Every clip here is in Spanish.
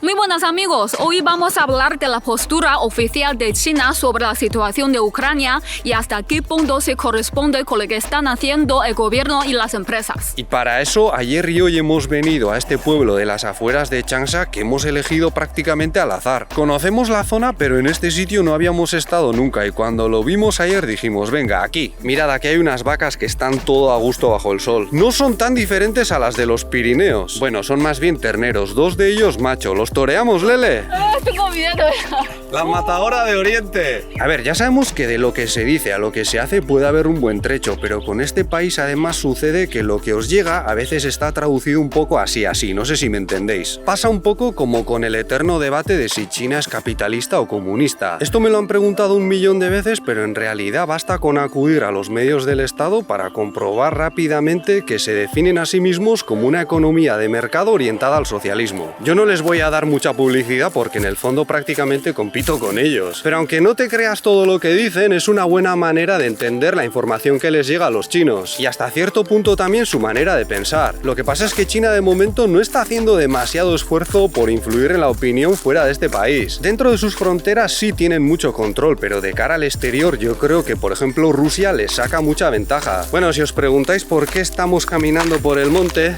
Muy buenas amigos, hoy vamos a hablar de la postura oficial de China sobre la situación de Ucrania y hasta qué punto se corresponde con lo que están haciendo el gobierno y las empresas. Y para eso, ayer y hoy hemos venido a este pueblo de las afueras de Changsha que hemos elegido prácticamente al azar. Conocemos la zona, pero en este sitio no habíamos estado nunca y cuando lo vimos ayer dijimos, venga, aquí, mirad, aquí hay unas vacas que están todo a gusto bajo el sol. No son tan diferentes a las de los Pirineos. Bueno, son más bien terneros, dos de ellos macho. ¿Los toreamos, Lele? Tengo miedo. La matadora de Oriente. A ver, ya sabemos que de lo que se dice a lo que se hace puede haber un buen trecho, pero con este país además sucede que lo que os llega a veces está traducido un poco así, no sé si me entendéis. Pasa un poco como con el eterno debate de si China es capitalista o comunista. Esto me lo han preguntado 1.000.000 de veces, pero en realidad basta con acudir a los medios del Estado para comprobar rápidamente que se definen a sí mismos como una economía de mercado orientada al socialismo. Yo no les voy a dar mucha publicidad porque en el fondo prácticamente compito con ellos. Pero aunque no te creas todo lo que dicen, es una buena manera de entender la información que les llega a los chinos. Y hasta cierto punto también su manera de pensar. Lo que pasa es que China de momento no está haciendo demasiado esfuerzo por influir en la opinión fuera de este país. Dentro de sus fronteras sí tienen mucho control, pero de cara al exterior yo creo que por ejemplo Rusia les saca mucha ventaja. Bueno, si os preguntáis por qué estamos caminando por el monte,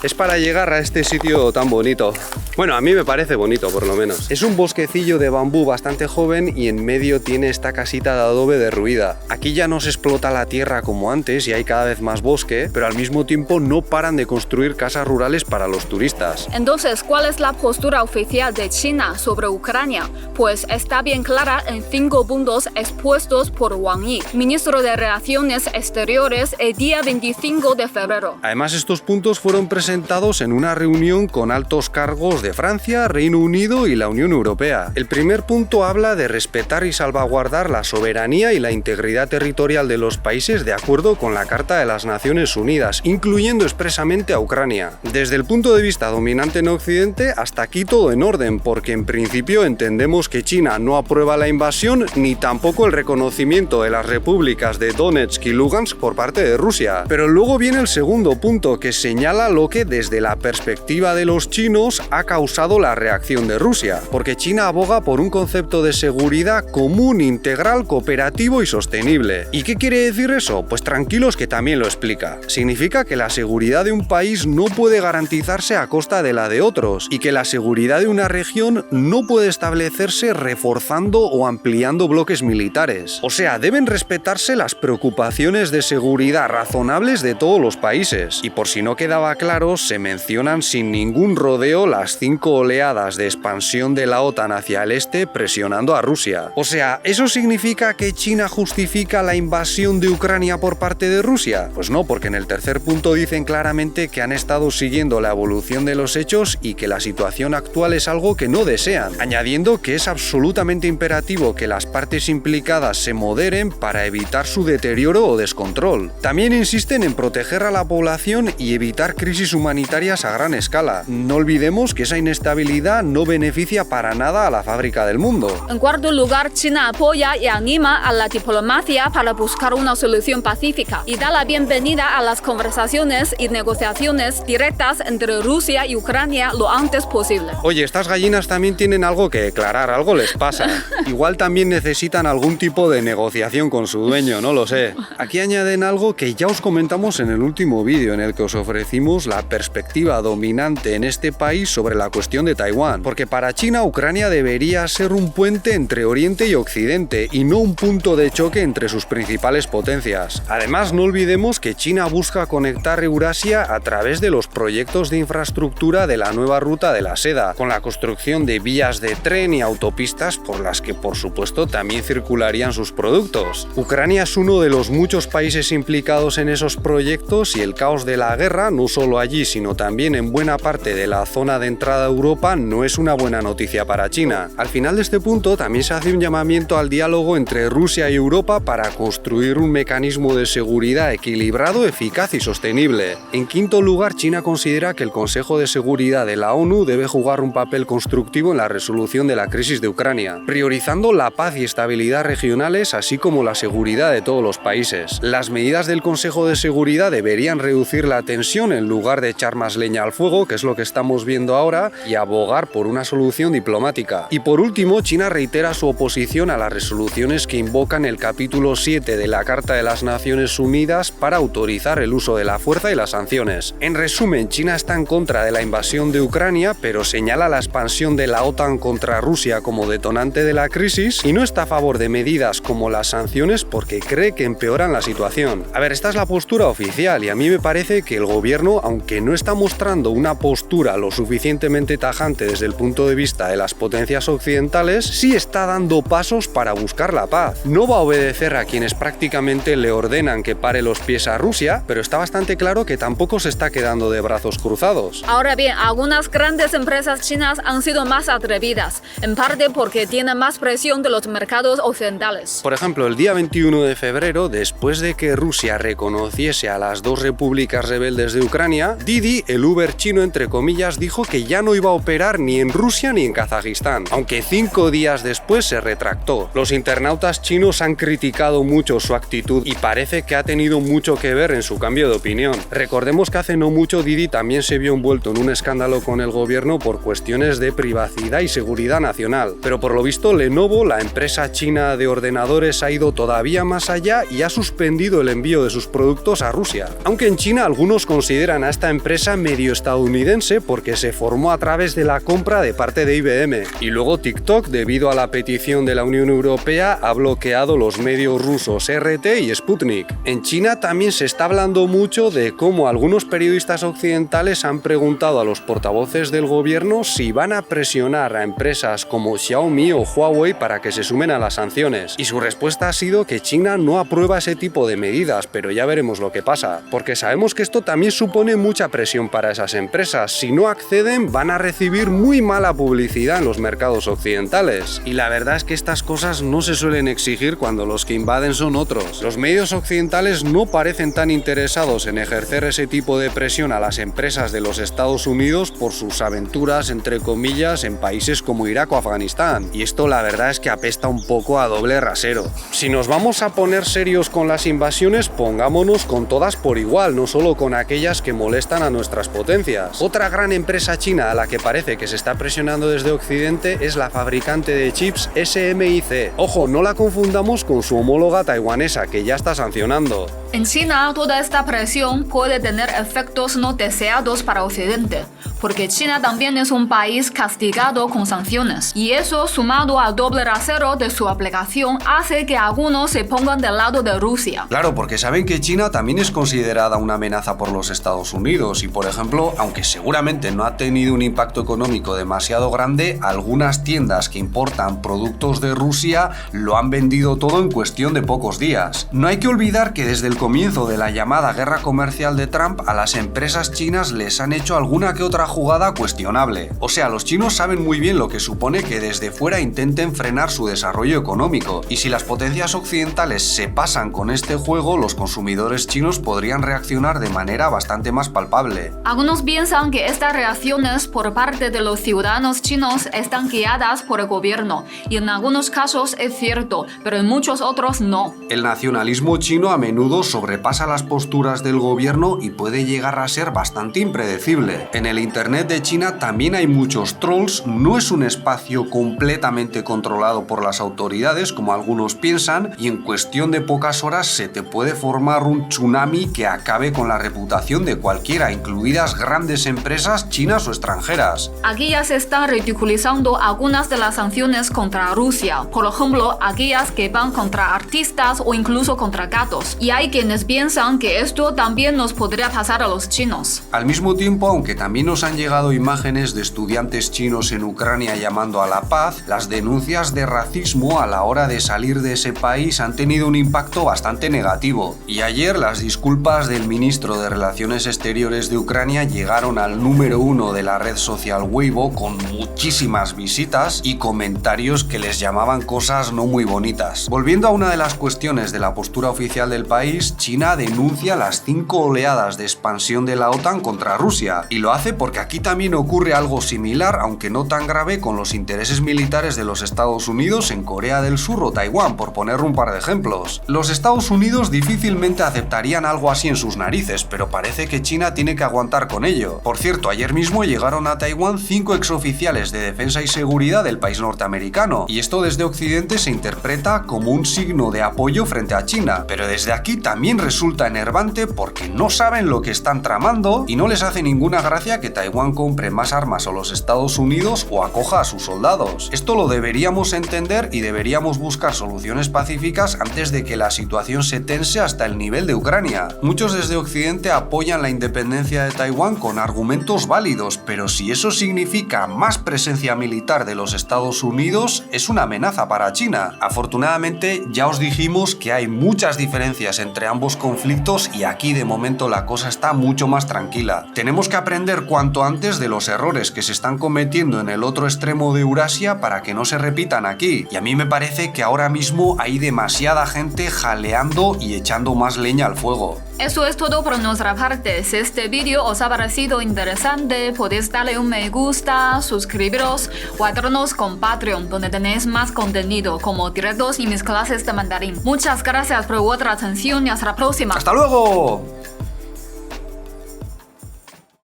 es para llegar a este sitio tan bonito. Bueno, a mí me parece bonito por lo menos. Es un bosquecillo de bambú bastante joven y en medio tiene esta casita de adobe derruida. Aquí ya no se explota la tierra como antes y hay cada vez más bosque, pero al mismo tiempo no paran de construir casas rurales para los turistas. Entonces, ¿cuál es la postura oficial de China sobre Ucrania? Pues está bien clara en 5 puntos expuestos por Wang Yi, ministro de Relaciones Exteriores, el día 25 de febrero. Además, estos puntos fueron presentados en una reunión con altos cargos de Francia, Reino Unido y la Unión Europea. El primer punto habla de respetar y salvaguardar la soberanía y la integridad territorial de los países de acuerdo con la Carta de las Naciones Unidas, incluyendo expresamente a Ucrania. Desde el punto de vista dominante en Occidente, hasta aquí todo en orden, porque en principio entendemos que China no aprueba la invasión ni tampoco el reconocimiento de las repúblicas de Donetsk y Lugansk por parte de Rusia. Pero luego viene el segundo punto, que señala lo que desde la perspectiva de los chinos ha causado la reacción de Rusia, porque China aboga por un concepto de seguridad común, integral, cooperativo y sostenible. ¿Y qué quiere decir eso? Pues tranquilos que también lo explica. Significa que la seguridad de un país no puede garantizarse a costa de la de otros y que la seguridad de una región no puede establecerse reforzando o ampliando bloques militares. O sea, deben respetarse las preocupaciones de seguridad razonables de todos los países. Y por si no quedaba claro, se mencionan sin ningún rodeo las 5 oleadas de expansión de la OTAN hacia el este presionando a Rusia. O sea, ¿eso significa que China justifica la invasión de Ucrania por parte de Rusia? Pues no, porque en el tercer punto dicen claramente que han estado siguiendo la evolución de los hechos y que la situación actual es algo que no desean, añadiendo que es absolutamente imperativo que las partes implicadas se moderen para evitar su deterioro o descontrol. También insisten en proteger a la población y evitar crisis humanitarias a gran escala. No olvidemos que esa inestabilidad no beneficia para nada a la fábrica del mundo. En cuarto lugar, China apoya y anima a la diplomacia para buscar una solución pacífica y da la bienvenida a las conversaciones y negociaciones directas entre Rusia y Ucrania lo antes posible. Oye, estas gallinas también tienen algo que declarar, algo les pasa. Igual también necesitan algún tipo de negociación con su dueño, no lo sé. Aquí añaden algo que ya os comentamos en el último vídeo en el que os ofrecimos la perspectiva dominante en este país sobre la cuestión de Taiwán, porque para China Ucrania debería ser un puente entre Oriente y Occidente y no un punto de choque entre sus principales potencias. Además, no olvidemos que China busca conectar Eurasia a través de los proyectos de infraestructura de la nueva ruta de la seda, con la construcción de vías de tren y autopistas por las que por supuesto también circularían sus productos. Ucrania es uno de los muchos países implicados en esos proyectos y el caos de la guerra, no solo allí sino también en buena parte de la zona de entrada a Europa, no es una buena noticia para China. Al final de este punto también se hace un llamamiento al diálogo entre Rusia y Europa para construir un mecanismo de seguridad equilibrado, eficaz y sostenible. En quinto lugar, China considera que el Consejo de Seguridad de la ONU debe jugar un papel constructivo en la resolución de la crisis de Ucrania, priorizando la paz y estabilidad regionales así como la seguridad de todos los países. Las medidas del Consejo de Seguridad deberían reducir la tensión en lugar de echar más leña al fuego, que es lo que estamos viendo ahora, ahora y abogar por una solución diplomática. Y por último, China reitera su oposición a las resoluciones que invocan el capítulo 7 de la Carta de las Naciones Unidas para autorizar el uso de la fuerza y las sanciones. En resumen, China está en contra de la invasión de Ucrania, pero señala la expansión de la OTAN contra Rusia como detonante de la crisis y no está a favor de medidas como las sanciones porque cree que empeoran la situación. A ver, esta es la postura oficial y a mí me parece que el gobierno, aunque no está mostrando una postura lo suficientemente tajante desde el punto de vista de las potencias occidentales, sí está dando pasos para buscar la paz. No va a obedecer a quienes prácticamente le ordenan que pare los pies a Rusia, pero está bastante claro que tampoco se está quedando de brazos cruzados. Ahora bien, algunas grandes empresas chinas han sido más atrevidas, en parte porque tienen más presión de los mercados occidentales. Por ejemplo, el día 21 de febrero, después de que Rusia reconociese a las dos repúblicas rebeldes de Ucrania, Didi, el Uber chino entre comillas, dijo que ya no iba a operar ni en Rusia ni en Kazajistán, aunque 5 días después se retractó. Los internautas chinos han criticado mucho su actitud y parece que ha tenido mucho que ver en su cambio de opinión. Recordemos que hace no mucho Didi también se vio envuelto en un escándalo con el gobierno por cuestiones de privacidad y seguridad nacional, pero por lo visto Lenovo, la empresa china de ordenadores, ha ido todavía más allá y ha suspendido el envío de sus productos a Rusia. Aunque en China algunos consideran a esta empresa medio estadounidense porque se formó a través de la compra de parte de IBM. Y luego TikTok, debido a la petición de la Unión Europea, ha bloqueado los medios rusos RT y Sputnik. En China también se está hablando mucho de cómo algunos periodistas occidentales han preguntado a los portavoces del gobierno si van a presionar a empresas como Xiaomi o Huawei para que se sumen a las sanciones. Y su respuesta ha sido que China no aprueba ese tipo de medidas, pero ya veremos lo que pasa, porque sabemos que esto también supone mucha presión para esas empresas. Si no acceden, van a recibir muy mala publicidad en los mercados occidentales. Y la verdad es que estas cosas no se suelen exigir cuando los que invaden son otros. Los medios occidentales no parecen tan interesados en ejercer ese tipo de presión a las empresas de los Estados Unidos por sus aventuras, entre comillas, en países como Irak o Afganistán. Y esto la verdad es que apesta un poco a doble rasero. Si nos vamos a poner serios con las invasiones, pongámonos con todas por igual, no solo con aquellas que molestan a nuestras potencias. Otra gran empresa china a la que parece que se está presionando desde Occidente es la fabricante de chips SMIC. Ojo, no la confundamos con su homóloga taiwanesa, que ya está sancionando. En China, toda esta presión puede tener efectos no deseados para Occidente, porque China también es un país castigado con sanciones, y eso, sumado al doble rasero de su aplicación, hace que algunos se pongan del lado de Rusia. Claro, porque saben que China también es considerada una amenaza por los Estados Unidos y, por ejemplo, aunque seguramente no ha tenido un impacto económico demasiado grande, algunas tiendas que importan productos de Rusia lo han vendido todo en cuestión de pocos días. No hay que olvidar que desde el comienzo de la llamada guerra comercial de Trump, a las empresas chinas les han hecho alguna que otra jugada cuestionable. O sea, los chinos saben muy bien lo que supone que desde fuera intenten frenar su desarrollo económico, y si las potencias occidentales se pasan con este juego, los consumidores chinos podrían reaccionar de manera bastante más palpable. Algunos piensan que estas reacciones por parte de los ciudadanos chinos están guiadas por el gobierno, y en algunos casos es cierto, pero en muchos otros no. El nacionalismo chino a menudo sobrepasa las posturas del gobierno y puede llegar a ser bastante impredecible. En el internet de China también hay muchos trolls, no es un espacio completamente controlado por las autoridades como algunos piensan, y en cuestión de pocas horas se te puede formar un tsunami que acabe con la reputación de cualquiera, incluidas grandes empresas chinas o extranjeras. Aquí ya se están ridiculizando algunas de las sanciones contra Rusia, por ejemplo, aquellas que van contra artistas o incluso contra gatos, y hay quienes piensan que esto también nos podría pasar a los chinos. Al mismo tiempo, aunque también nos han llegado imágenes de estudiantes chinos en Ucrania llamando a la paz, las denuncias de racismo a la hora de salir de ese país han tenido un impacto bastante negativo. Y ayer las disculpas del ministro de Relaciones Exteriores de Ucrania llegaron al número 1 de la red social Weibo con muchísimas visitas y comentarios que les llamaban cosas no muy bonitas. Volviendo a una de las cuestiones de la postura oficial del país, entonces China denuncia las 5 oleadas de expansión de la OTAN contra Rusia, y lo hace porque aquí también ocurre algo similar, aunque no tan grave, con los intereses militares de los Estados Unidos en Corea del Sur o Taiwán, por poner un par de ejemplos. Los Estados Unidos difícilmente aceptarían algo así en sus narices, pero parece que China tiene que aguantar con ello. Por cierto, ayer mismo llegaron a Taiwán 5 exoficiales de defensa y seguridad del país norteamericano, y esto desde Occidente se interpreta como un signo de apoyo frente a China, pero desde aquí también resulta enervante porque no saben lo que están tramando y no les hace ninguna gracia que Taiwán compre más armas a los Estados Unidos o acoja a sus soldados. Esto lo deberíamos entender y deberíamos buscar soluciones pacíficas antes de que la situación se tense hasta el nivel de Ucrania. Muchos desde Occidente apoyan la independencia de Taiwán con argumentos válidos, pero si eso significa más presencia militar de los Estados Unidos, es una amenaza para China. Afortunadamente, ya os dijimos que hay muchas diferencias entre ambos conflictos y aquí de momento la cosa está mucho más tranquila. Tenemos que aprender cuanto antes de los errores que se están cometiendo en el otro extremo de Eurasia para que no se repitan aquí. Y a mí me parece que ahora mismo hay demasiada gente jaleando y echando más leña al fuego. Eso es todo por nuestra parte. Si este vídeo os ha parecido interesante, podéis darle un me gusta, suscribiros o ayudarnos con Patreon, donde tenéis más contenido como directos y mis clases de mandarín. Muchas gracias por vuestra atención y hasta la próxima. ¡Hasta luego!